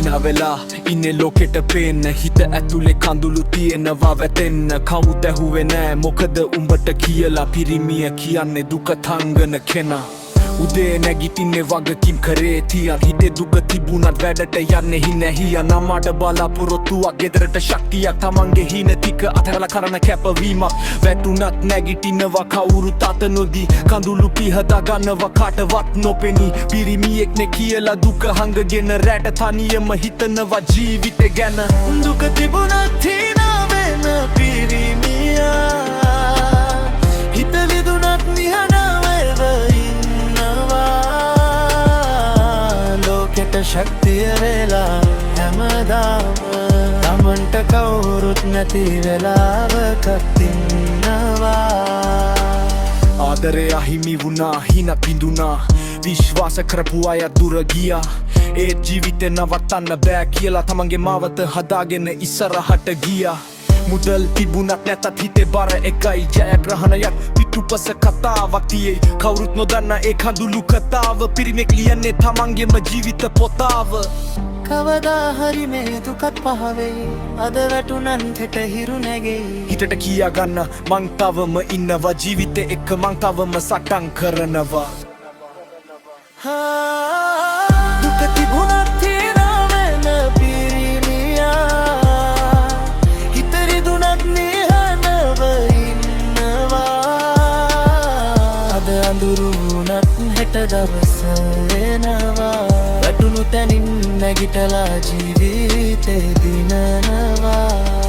හිනා වෙලා ඉන්නේ ලෝකෙට පේන්න හිත ඇතුලේ කඳුළු තියෙනවා වැටෙන්න කවුද ඇහුවේ නෑ මොකද උඹට කියලා පිරිමිය කියන්නේ දුක තංගන කෙනා උදේ නැගිටින්නේ වගකීම් කරේ තියන් හිතේ දුක තිබුණත් වැඩට යන්නේ හිනැහිය නමට බලාපොරොත්තුවක් ගෙදරට ශක්තියක් තමන්ගේ හින ටික අතහැරලා කරන කැපවීමක් වැටුණත් නැගිටිනවා කවුරුත් අත නොදී කඳුළු පිහදා ගන්නවා කාටවත් නොපෙනී පිරිමියෙක්නේ කියලා දුක හංගගෙන රැට තනියම හිතනවා ජීවිතේ ගැන දුක තිබුණත් හිනා වෙන පිරිමියා හිත විදුණත් නිහඬව ශක්තිය වෙලා හැමදාම තමන්ට කවුරුත් නැති වෙලාවකත් ඉන්නවා ආදරේ අහිමි වුණා හින පිඳුණා විශ්වාස කරපු අය දුර ගියා ඒත් ජීවිතේ නවත්තන්න බෑ කියලා තමන්ගේ මාවත හදාගෙන ඉස්සරහට ගියා මුදල් තිබුණත් නැතත් හිතේ බර එකයි ජයග්‍රහණයක් පිටුපස කතාවක් තියෙයි කවුරුත් නොදන්න ඒ කඳුළු කතාව පිරිමෙක් ලියන්නේ තමන්ගේම ජීවිත පොතාව කවදා හරි මේ දුකත් පහවෙයි අද වැටුණන් හෙට හිරු නැගෙයි හිතට කියා ගන්න මං තවම ඉන්නවා ජීවිතේ එක්ක මං තවම සටන් කරනවා දුක තිබුණත් හිනා වෙන පිරිමියා අඳුරුණත් හෙට දවස වෙනවා වැටුණු තැනින් නැගිටලා ජීවිතේ දිනනවා